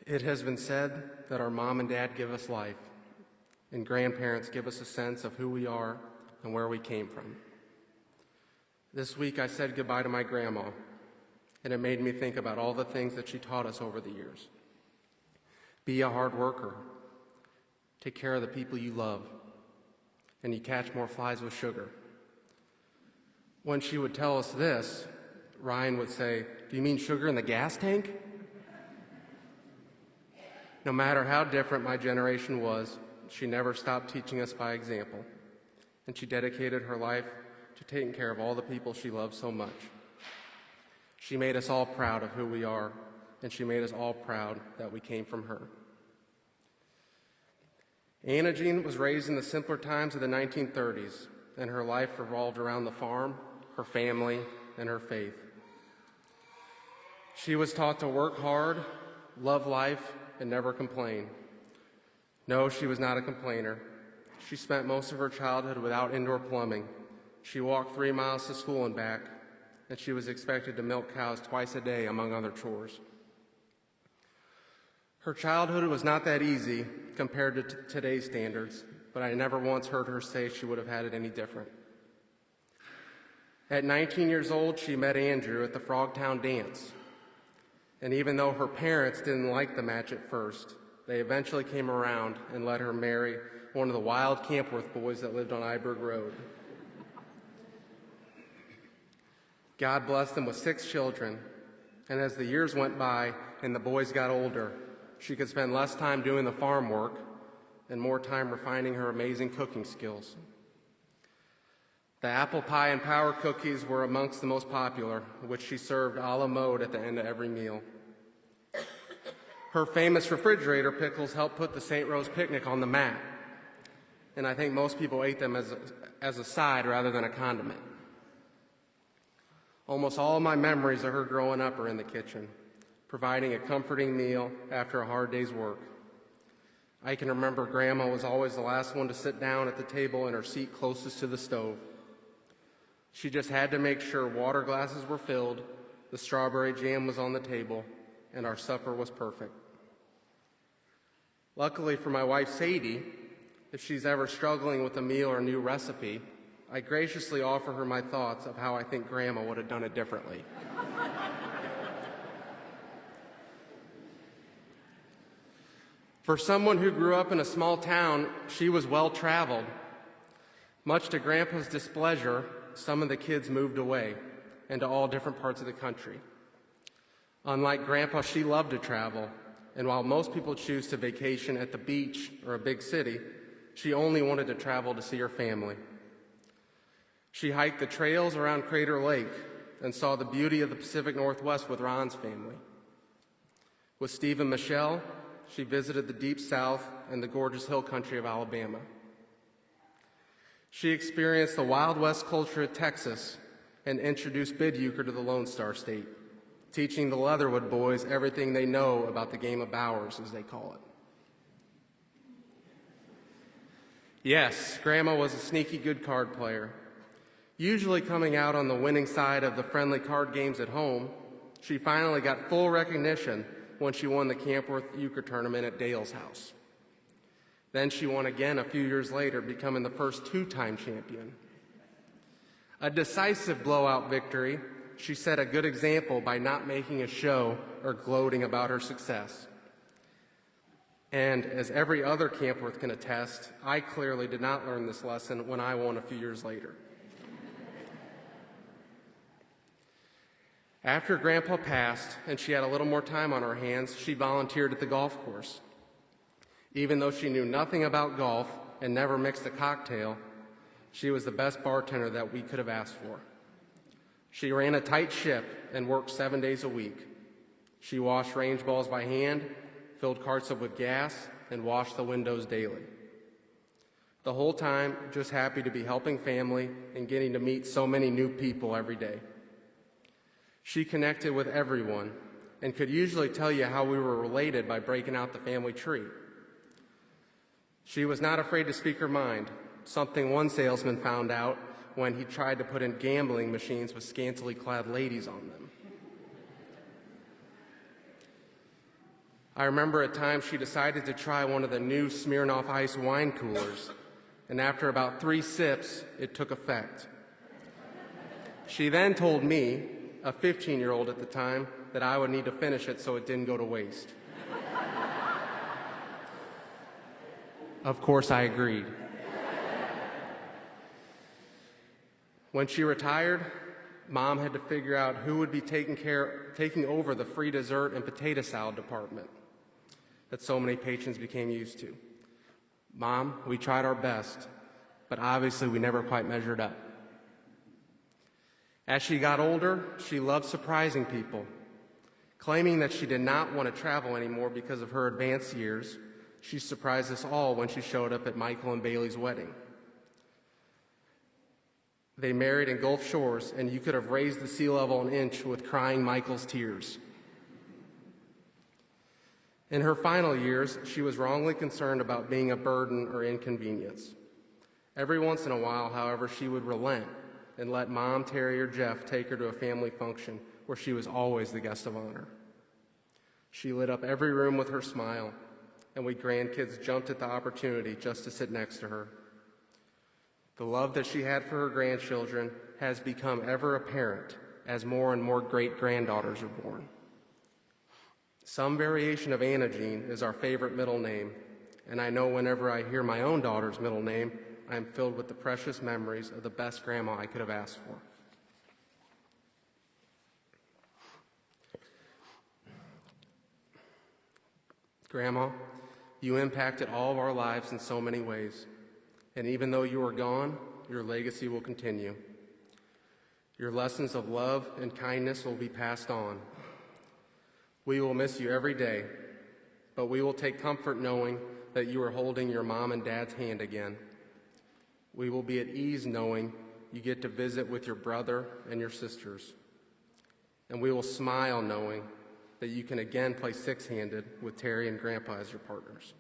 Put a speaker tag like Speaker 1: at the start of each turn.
Speaker 1: It has been said that our mom and dad give us life, and grandparents give us a sense of who we are and where we came from. This week I said goodbye to my grandma, and it made me think about all the things that she taught us over the years. Be a hard worker, take care of the people you love, and you catch more flies with sugar. When she would tell us this, Ryan would say, "Do you mean sugar in the gas tank?" No matter how different my generation was, she never stopped teaching us by example, and she dedicated her life to taking care of all the people she loved so much. She made us all proud of who we are, and she made us all proud that we came from her. Anna Jeanne was raised in the simpler times of the 1930s, and her life revolved around the farm, her family, and her faith. She was taught to work hard, love life, and never complain. No, she was not a complainer. She spent most of her childhood without indoor plumbing. She walked 3 miles to school and back, and she was expected to milk cows twice a day, among other chores. Her childhood was not that easy compared to today's standards, but I never once heard her say she would have had it any different. At 19 years old, she met Andrew at the Frogtown dance. And even though her parents didn't like the match at first, they eventually came around and let her marry one of the wild Kampwerth boys that lived on Iberg Road. God blessed them with 6 children, and as the years went by and the boys got older, she could spend less time doing the farm work and more time refining her amazing cooking skills. The apple pie and power cookies were amongst the most popular, which she served a la mode at the end of every meal. Her famous refrigerator pickles helped put the St. Rose picnic on the map, and I think most people ate them as a side rather than a condiment. Almost all of my memories of her growing up are in the kitchen, providing a comforting meal after a hard day's work. I can remember Grandma was always the last one to sit down at the table in her seat closest to the stove. She just had to make sure water glasses were filled, the strawberry jam was on the table, and our supper was perfect. Luckily for my wife, Sadie, if she's ever struggling with a meal or a new recipe, I graciously offer her my thoughts of how I think Grandma would have done it differently. For someone who grew up in a small town, she was well-traveled. Much to Grandpa's displeasure, some of the kids moved away and to all different parts of the country. Unlike Grandpa, she loved to travel, and while most people choose to vacation at the beach or a big city, she only wanted to travel to see her family. She hiked the trails around Crater Lake and saw the beauty of the Pacific Northwest with Ron's family. With Steve and Michelle, she visited the Deep South and the gorgeous hill country of Alabama. She experienced the Wild West culture of Texas and introduced Bid Euchre to the Lone Star State, teaching the Leatherwood boys everything they know about the game of Bowers, as they call it. Yes, Grandma was a sneaky good card player. Usually coming out on the winning side of the friendly card games at home, she finally got full recognition when she won the Kampwerth Euchre tournament at Dale's house. Then she won again a few years later, becoming the first 2-time champion. A decisive blowout victory, she set a good example by not making a show or gloating about her success. And as every other Kampwerth can attest, I clearly did not learn this lesson when I won a few years later. After Grandpa passed and she had a little more time on her hands, she volunteered at the golf course. Even though she knew nothing about golf and never mixed a cocktail, she was the best bartender that we could have asked for. She ran a tight ship and worked 7 days a week. She washed range balls by hand, filled carts up with gas, and washed the windows daily. The whole time, just happy to be helping family and getting to meet so many new people every day. She connected with everyone and could usually tell you how we were related by breaking out the family tree. She was not afraid to speak her mind, something one salesman found out when he tried to put in gambling machines with scantily clad ladies on them. I remember at times she decided to try one of the new Smirnoff Ice wine coolers, and after about 3 sips, it took effect. She then told me, a 15-year-old at the time, that I would need to finish it so it didn't go to waste. Of course, I agreed. When she retired, Mom had to figure out who would be taking over the free dessert and potato salad department that so many patrons became used to. Mom, we tried our best, but obviously we never quite measured up. As she got older, she loved surprising people. Claiming that she did not want to travel anymore because of her advanced years, she surprised us all when she showed up at Michael and Bailey's wedding. They married in Gulf Shores, and you could have raised the sea level an inch with crying Michael's tears. In her final years, she was wrongly concerned about being a burden or inconvenience. Every once in a while, however, she would relent and let Mom, Terry, or Jeff take her to a family function where she was always the guest of honor. She lit up every room with her smile, and we grandkids jumped at the opportunity just to sit next to her. The love that she had for her grandchildren has become ever apparent as more and more great-granddaughters are born. Some variation of Anna Jeanne is our favorite middle name, and I know whenever I hear my own daughter's middle name, I am filled with the precious memories of the best grandma I could have asked for. Grandma, you impacted all of our lives in so many ways. And even though you are gone, your legacy will continue. Your lessons of love and kindness will be passed on. We will miss you every day, but we will take comfort knowing that you are holding your mom and dad's hand again. We will be at ease knowing you get to visit with your brother and your sisters. And we will smile knowing that you can again play six-handed with Terry and Grandpa as your partners.